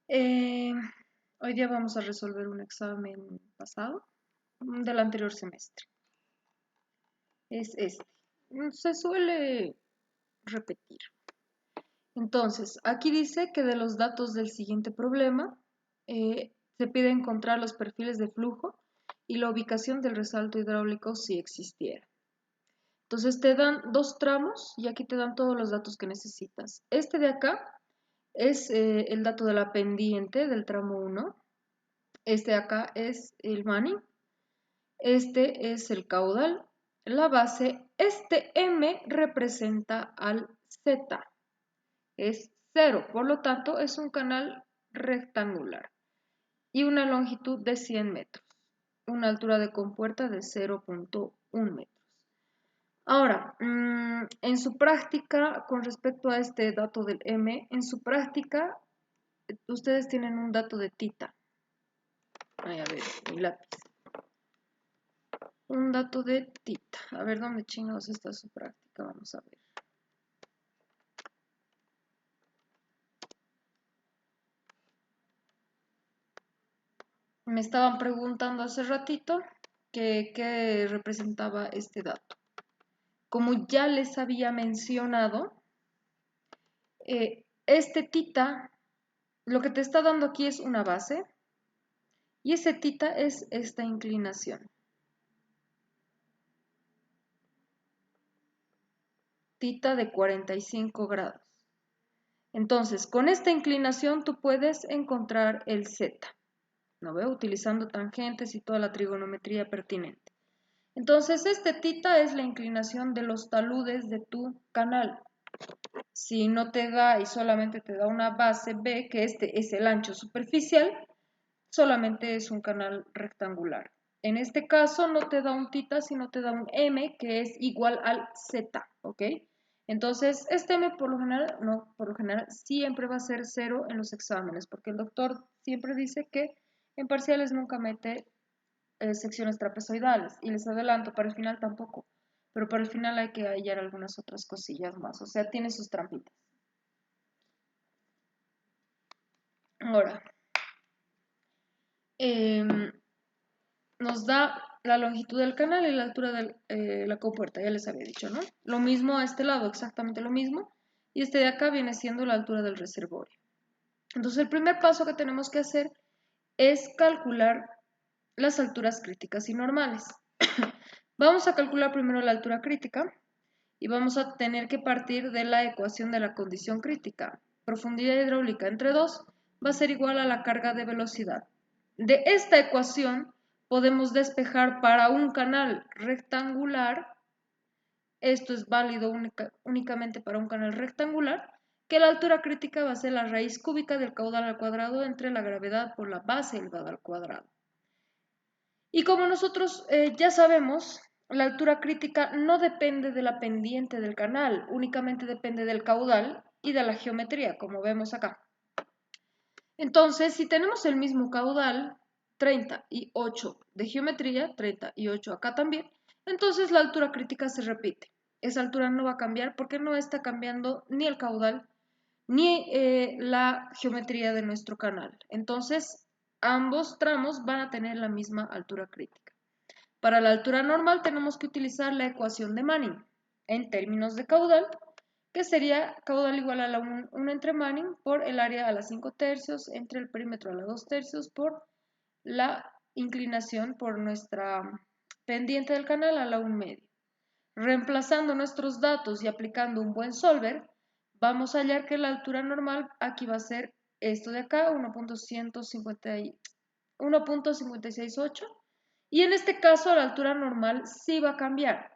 Eh, Hoy día vamos a resolver un examen pasado del anterior semestre. Es este. Se suele repetir. Entonces, aquí dice que de los datos del siguiente problema se pide encontrar los perfiles de flujo y la ubicación del resalto hidráulico si existiera. Entonces te dan dos tramos y aquí te dan todos los datos que necesitas. Este de acá es el dato de la pendiente del tramo 1. Este de acá es el Manning. Este es el caudal. La base, este M representa al Z. Es 0, por lo tanto es un canal rectangular. Y una longitud de 100 metros. Una altura de compuerta de 0.1 metros. Ahora, en su práctica, con respecto a este dato del M, en su práctica, ustedes tienen un dato de tita. Ay, a ver, mi lápiz. Un dato de tita. A ver, ¿dónde chingados está su práctica? Vamos a ver. Me estaban preguntando hace ratito qué representaba este dato. Como ya les había mencionado, este tita, lo que te está dando aquí es una base y ese tita es esta inclinación. Tita de 45 grados. Entonces, con esta inclinación tú puedes encontrar el z, ¿no veo? Utilizando tangentes y toda la trigonometría pertinente. Entonces, este tita es la inclinación de los taludes de tu canal. Si no te da y solamente te da una base B, que este es el ancho superficial, solamente es un canal rectangular. En este caso no te da un tita, sino te da un M, que es igual al Z, ¿ok? Entonces, este M por lo general siempre va a ser 0 en los exámenes, porque el doctor siempre dice que en parciales nunca mete secciones trapezoidales, y les adelanto, para el final tampoco, pero para el final hay que hallar algunas otras cosillas más, o sea, tiene sus trampitas. Ahora, nos da la longitud del canal y la altura de la compuerta, ya les había dicho, ¿no? Lo mismo a este lado, exactamente lo mismo, y este de acá viene siendo la altura del reservorio. Entonces, el primer paso que tenemos que hacer es calcular las alturas críticas y normales. Vamos a calcular primero la altura crítica y vamos a tener que partir de la ecuación de la condición crítica. Profundidad hidráulica entre 2 va a ser igual a la carga de velocidad. De esta ecuación podemos despejar para un canal rectangular, esto es válido únicamente para un canal rectangular, que la altura crítica va a ser la raíz cúbica del caudal al cuadrado entre la gravedad por la base elevada al cuadrado. Y como nosotros ya sabemos, la altura crítica no depende de la pendiente del canal, únicamente depende del caudal y de la geometría, como vemos acá. Entonces, si tenemos el mismo caudal, 38 de geometría, 38 acá también, entonces la altura crítica se repite. Esa altura no va a cambiar porque no está cambiando ni el caudal ni la geometría de nuestro canal. Entonces, ambos tramos van a tener la misma altura crítica. Para la altura normal tenemos que utilizar la ecuación de Manning en términos de caudal, que sería caudal igual a la 1 entre Manning por el área a la 5 tercios entre el perímetro a la 2 tercios por la inclinación por nuestra pendiente del canal a la 1 medio. Reemplazando nuestros datos y aplicando un buen solver, vamos a hallar que la altura normal aquí va a ser esto de acá, 1.568, y en este caso la altura normal sí va a cambiar,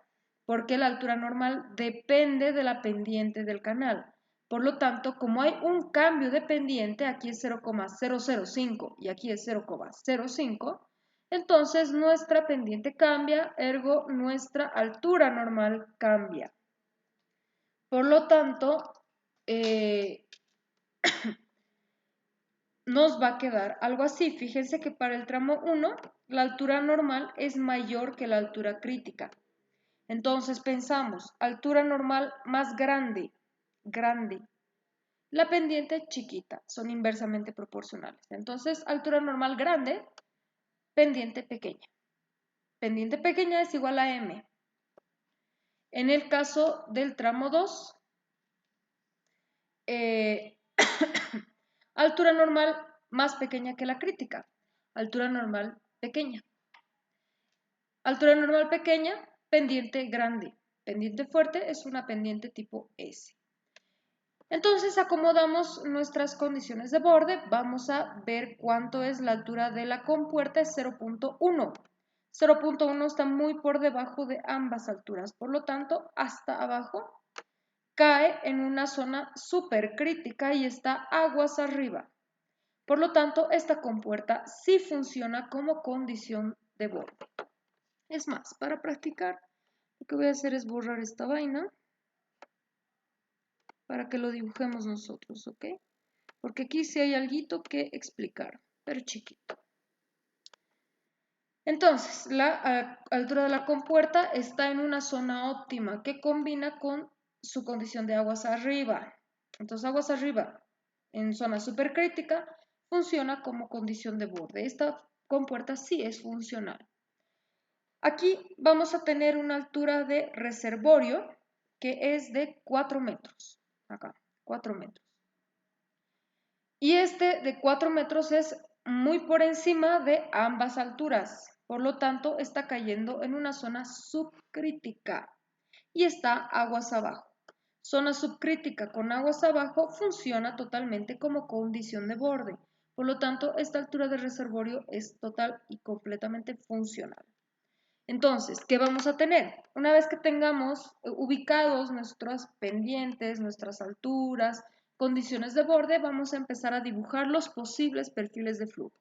porque la altura normal depende de la pendiente del canal. Por lo tanto, como hay un cambio de pendiente, aquí es 0,005 y aquí es 0,05, entonces nuestra pendiente cambia, ergo nuestra altura normal cambia. Por lo tanto, nos va a quedar algo así. Fíjense que para el tramo 1, la altura normal es mayor que la altura crítica. Entonces pensamos, altura normal más grande, grande. la pendiente chiquita, son inversamente proporcionales. Entonces, altura normal grande, pendiente pequeña. Pendiente pequeña es igual a m. En el caso del tramo 2, altura normal más pequeña que la crítica. Altura normal pequeña. Altura normal pequeña, pendiente grande. Pendiente fuerte es una pendiente tipo S. Entonces acomodamos nuestras condiciones de borde. Vamos a ver cuánto es la altura de la compuerta, es 0.1. 0.1 está muy por debajo de ambas alturas, por lo tanto, hasta abajo cae en una zona supercrítica y está aguas arriba. Por lo tanto, esta compuerta sí funciona como condición de borde. Es más, para practicar, lo que voy a hacer es borrar esta vaina para que lo dibujemos nosotros, ¿ok? Porque aquí sí hay algo que explicar, pero chiquito. Entonces, la altura de la compuerta está en una zona óptima que combina con su condición de aguas arriba. Entonces, aguas arriba en zona supercrítica funciona como condición de borde. Esta compuerta sí es funcional. Aquí vamos a tener una altura de reservorio que es de 4 metros. Acá, 4 metros. Y este de 4 metros es muy por encima de ambas alturas. Por lo tanto, está cayendo en una zona subcrítica y está aguas abajo. Zona subcrítica con aguas abajo funciona totalmente como condición de borde. Por lo tanto, esta altura de reservorio es total y completamente funcional. Entonces, ¿qué vamos a tener? Una vez que tengamos ubicados nuestras pendientes, nuestras alturas, condiciones de borde, vamos a empezar a dibujar los posibles perfiles de flujo.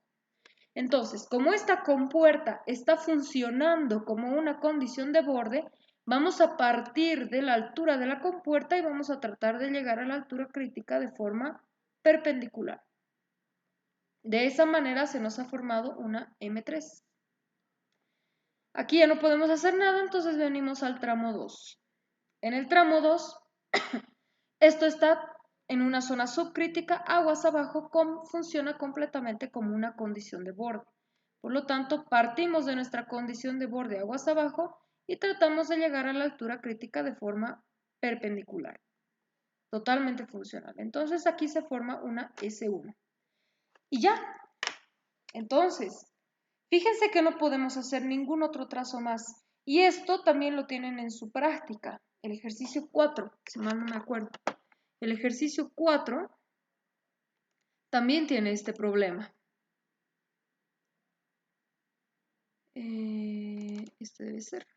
Entonces, como esta compuerta está funcionando como una condición de borde, vamos a partir de la altura de la compuerta y vamos a tratar de llegar a la altura crítica de forma perpendicular. De esa manera se nos ha formado una M3. Aquí ya no podemos hacer nada, entonces venimos al tramo 2. En el tramo 2, esto está en una zona subcrítica, aguas abajo, funciona completamente como una condición de borde. Por lo tanto, partimos de nuestra condición de borde aguas abajo y tratamos de llegar a la altura crítica de forma perpendicular. Totalmente funcional. Entonces aquí se forma una S1. Y ya. Entonces, fíjense que no podemos hacer ningún otro trazo más. Y esto también lo tienen en su práctica. El ejercicio 4, si mal no me acuerdo. El ejercicio 4 también tiene este problema. Este debe ser.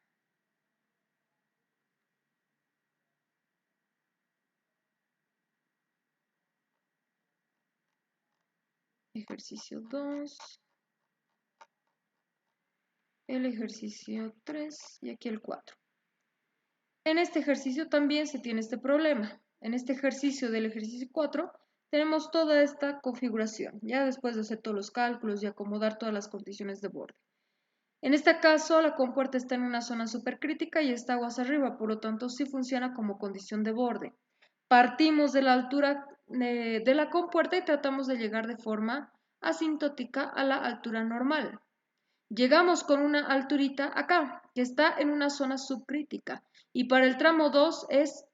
Ejercicio 2. El ejercicio 3 y aquí el 4. En este ejercicio también se tiene este problema. En este ejercicio del ejercicio 4 tenemos toda esta configuración, ya después de hacer todos los cálculos y acomodar todas las condiciones de borde. En este caso, la compuerta está en una zona supercrítica y está aguas arriba, por lo tanto sí funciona como condición de borde. Partimos de la altura de la compuerta y tratamos de llegar de forma asintótica a la altura normal. Llegamos con una alturita acá, que está en una zona subcrítica, y para el tramo 2 es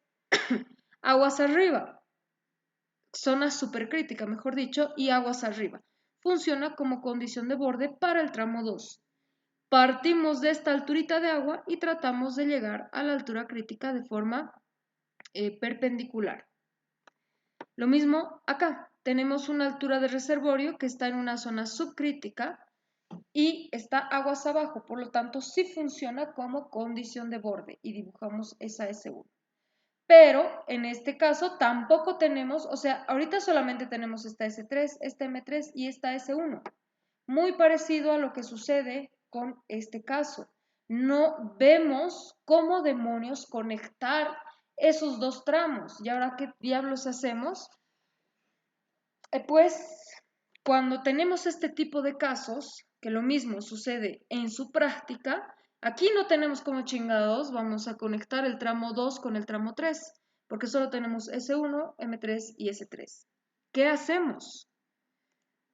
aguas arriba, zona supercrítica, mejor dicho, y aguas arriba. Funciona como condición de borde para el tramo 2. Partimos de esta alturita de agua y tratamos de llegar a la altura crítica de forma perpendicular. Lo mismo acá, tenemos una altura de reservorio que está en una zona subcrítica y está aguas abajo, por lo tanto sí funciona como condición de borde y dibujamos esa S1. Pero en este caso tampoco tenemos, o sea, ahorita solamente tenemos esta S3, esta M3 y esta S1. Muy parecido a lo que sucede con este caso. No vemos cómo demonios conectar esos dos tramos. ¿Y ahora qué diablos hacemos? Pues cuando tenemos este tipo de casos, que lo mismo sucede en su práctica, aquí no tenemos como chingados, vamos a conectar el tramo 2 con el tramo 3. porque solo tenemos S1, M3 y S3. ¿Qué hacemos?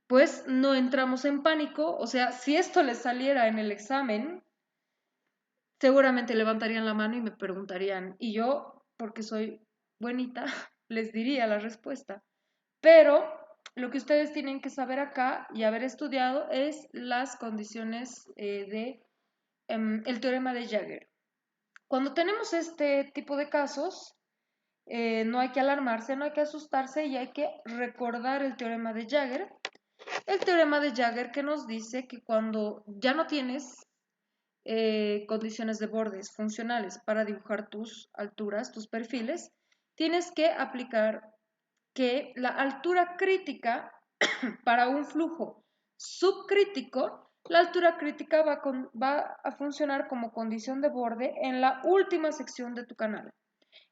Pues no entramos en pánico, o sea, si esto les saliera en el examen, seguramente levantarían la mano y me preguntarían, y yo, porque soy buenita, les diría la respuesta. Pero lo que ustedes tienen que saber acá y haber estudiado es las condiciones de el teorema de Jagger. Cuando tenemos este tipo de casos, no hay que alarmarse, no hay que asustarse y hay que recordar el teorema de Jagger. El teorema de Jagger que nos dice que cuando ya no tienes condiciones de bordes funcionales para dibujar tus alturas, tus perfiles, tienes que aplicar que la altura crítica para un flujo subcrítico, la altura crítica va a funcionar como condición de borde en la última sección de tu canal.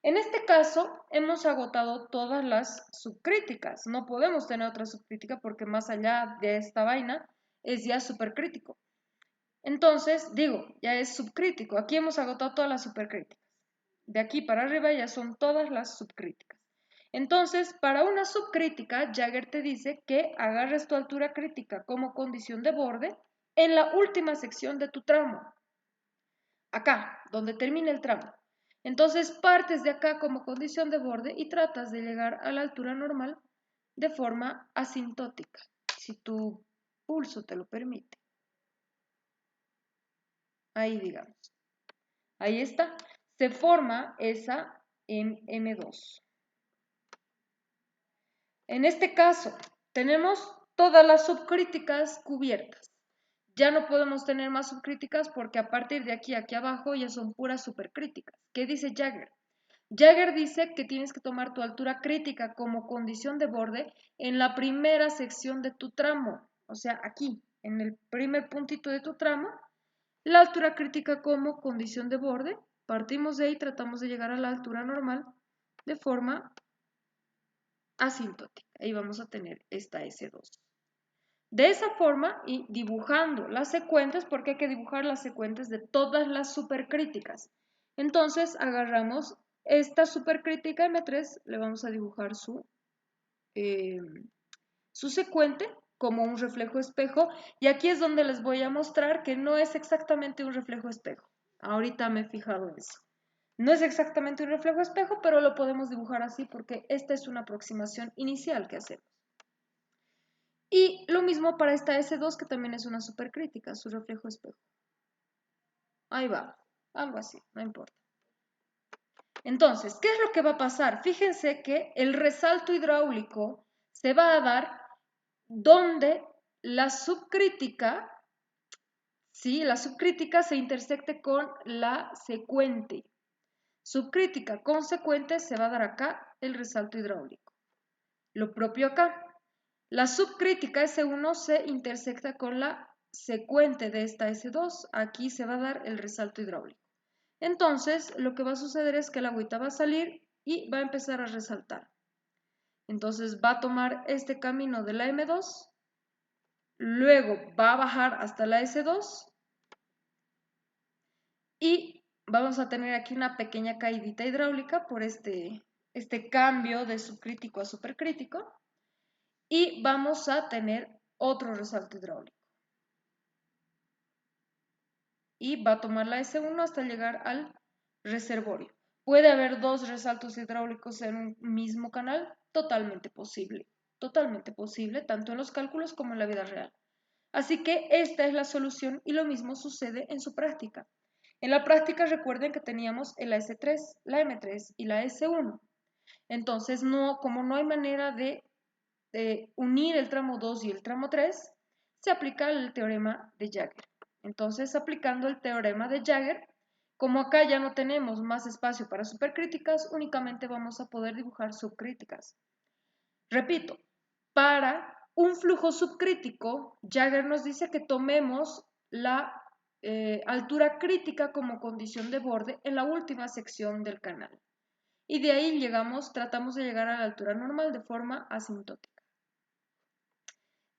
En este caso, hemos agotado todas las subcríticas. No podemos tener otra subcrítica porque más allá de esta vaina es ya supercrítico. Entonces, digo, ya es subcrítico. Aquí hemos agotado todas las supercríticas. De aquí para arriba ya son todas las subcríticas. Entonces, para una subcrítica, Jagger te dice que agarres tu altura crítica como condición de borde en la última sección de tu tramo. Acá, donde termina el tramo. Entonces, partes de acá como condición de borde y tratas de llegar a la altura normal de forma asintótica, si tu pulso te lo permite. Ahí, digamos. Ahí está. Se forma esa en M2. En este caso, tenemos todas las subcríticas cubiertas. Ya no podemos tener más subcríticas porque a partir de aquí abajo ya son puras supercríticas. ¿Qué dice Jagger? Jagger dice que tienes que tomar tu altura crítica como condición de borde en la primera sección de tu tramo. O sea, aquí, en el primer puntito de tu tramo, la altura crítica como condición de borde. Partimos de ahí, tratamos de llegar a la altura normal de forma asintótica. Ahí vamos a tener esta S2. De esa forma, y dibujando las secuentes, porque hay que dibujar las secuentes de todas las supercríticas. Entonces, agarramos esta supercrítica M3, le vamos a dibujar su secuente como un reflejo espejo. Y aquí es donde les voy a mostrar que no es exactamente un reflejo espejo. Ahorita me he fijado en eso. No es exactamente un reflejo espejo, pero lo podemos dibujar así porque esta es una aproximación inicial que hacemos. Y lo mismo para esta S2 que también es una supercrítica, su reflejo espejo. Ahí va, algo así, no importa. Entonces, ¿qué es lo que va a pasar? Fíjense que el resalto hidráulico se va a dar donde la subcrítica, ¿sí? La subcrítica se intersecte con la secuente. Subcrítica consecuente se va a dar acá el resalto hidráulico. Lo propio acá. La subcrítica S1 se intersecta con la secuente de esta S2. Aquí se va a dar el resalto hidráulico. Entonces, lo que va a suceder es que el agüita va a salir y va a empezar a resaltar. Entonces, va a tomar este camino de la M2, luego va a bajar hasta la S2 y vamos a tener aquí una pequeña caidita hidráulica por este cambio de subcrítico a supercrítico. Y vamos a tener otro resalto hidráulico. Y va a tomar la S1 hasta llegar al reservorio. ¿Puede haber dos resaltos hidráulicos en un mismo canal? Totalmente posible, tanto en los cálculos como en la vida real. Así que esta es la solución y lo mismo sucede en su práctica. En la práctica recuerden que teníamos el S3, la M3 y la S1. Entonces, como no hay manera de unir el tramo 2 y el tramo 3, se aplica el teorema de Jagger. Entonces, aplicando el teorema de Jagger, como acá ya no tenemos más espacio para supercríticas, únicamente vamos a poder dibujar subcríticas. Repito, para un flujo subcrítico, Jagger nos dice que tomemos la altura crítica como condición de borde en la última sección del canal. Y de ahí tratamos de llegar a la altura normal de forma asintótica.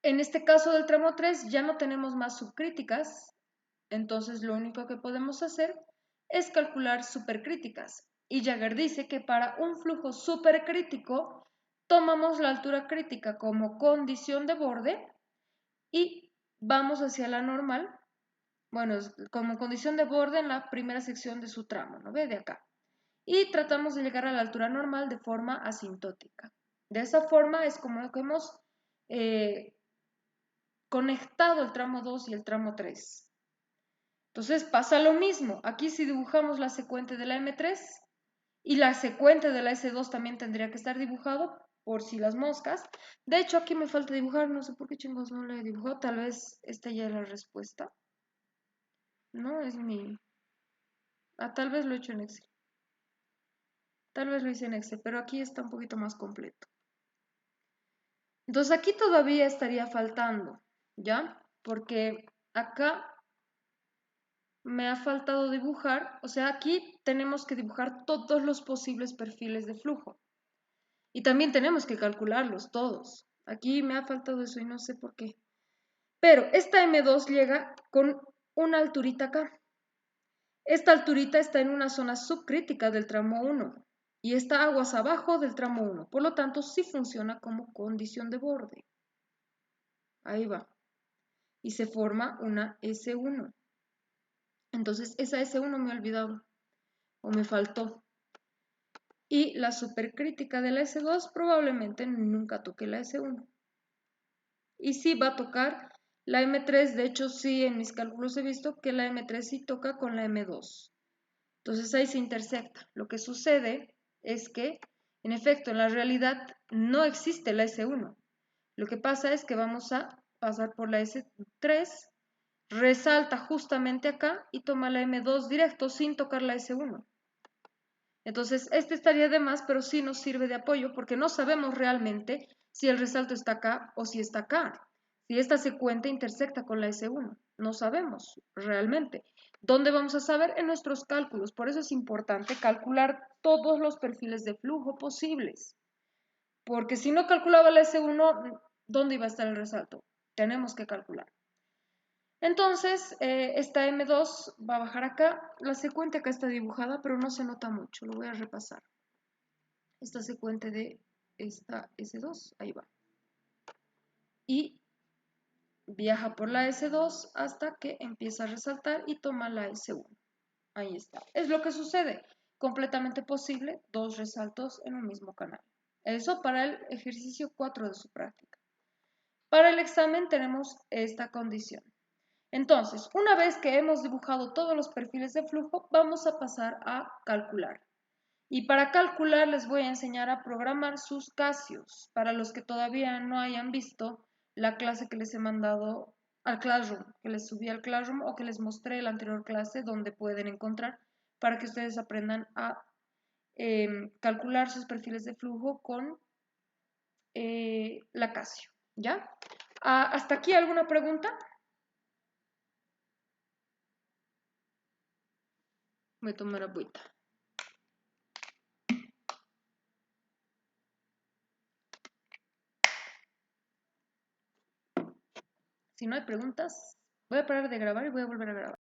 En este caso del tramo 3 ya no tenemos más subcríticas, entonces lo único que podemos hacer es calcular supercríticas. Y Jagger dice que para un flujo supercrítico tomamos la altura crítica como condición de borde y vamos hacia la normal, bueno, como condición de borde en la primera sección de su tramo, ¿no ve? De acá. Y tratamos de llegar a la altura normal de forma asintótica. De esa forma es como que hemos conectado el tramo 2 y el tramo 3. Entonces pasa lo mismo. Aquí si dibujamos la secuente de la M3 y la secuente de la S2 también tendría que estar dibujado por si las moscas. De hecho, aquí me falta dibujar, no sé por qué chingos no la he dibujado. Tal vez esta ya es la respuesta. No, es mi... tal vez lo he hecho en Excel. Tal vez lo hice en Excel, pero aquí está un poquito más completo. Entonces aquí todavía estaría faltando, ¿ya? Porque acá me ha faltado dibujar, o sea, aquí tenemos que dibujar todos los posibles perfiles de flujo. Y también tenemos que calcularlos todos. Aquí me ha faltado eso y no sé por qué. Pero esta M2 llega con una alturita acá. Esta alturita está en una zona subcrítica del tramo 1 y está aguas abajo del tramo 1. Por lo tanto, sí funciona como condición de borde. Ahí va. Y se forma una S1. Entonces, esa S1 me he olvidado o me faltó. Y la supercrítica de la S2 probablemente nunca toque la S1. Y sí va a tocar la M3, de hecho sí en mis cálculos he visto que la M3 sí toca con la M2. Entonces ahí se intersecta. Lo que sucede es que, en efecto, en la realidad no existe la S1. Lo que pasa es que vamos a pasar por la S3, resalta justamente acá y toma la M2 directo sin tocar la S1. Entonces, este estaría de más, pero sí nos sirve de apoyo porque no sabemos realmente si el resalto está acá o si está acá. Si esta secuente intersecta con la S1. No sabemos realmente. ¿Dónde vamos a saber? En nuestros cálculos. Por eso es importante calcular todos los perfiles de flujo posibles. Porque si no calculaba la S1, ¿dónde iba a estar el resalto? Tenemos que calcular. Entonces, esta M2 va a bajar acá. La secuente acá está dibujada, pero no se nota mucho. Lo voy a repasar. Esta secuente de esta S2, ahí va. Y viaja por la S2 hasta que empieza a resaltar y toma la S1. Ahí está. Es lo que sucede. Completamente posible, dos resaltos en un mismo canal. Eso para el ejercicio 4 de su práctica. Para el examen tenemos esta condición. Entonces, una vez que hemos dibujado todos los perfiles de flujo, vamos a pasar a calcular. Y para calcular les voy a enseñar a programar sus Casios. Para los que todavía no hayan visto la clase que les he mandado al Classroom, que les subí al Classroom o que les mostré la anterior clase donde pueden encontrar para que ustedes aprendan a calcular sus perfiles de flujo con la Casio. ¿Ya? ¿Hasta aquí alguna pregunta? Voy a tomar agüita. Si no hay preguntas, voy a parar de grabar y voy a volver a grabar.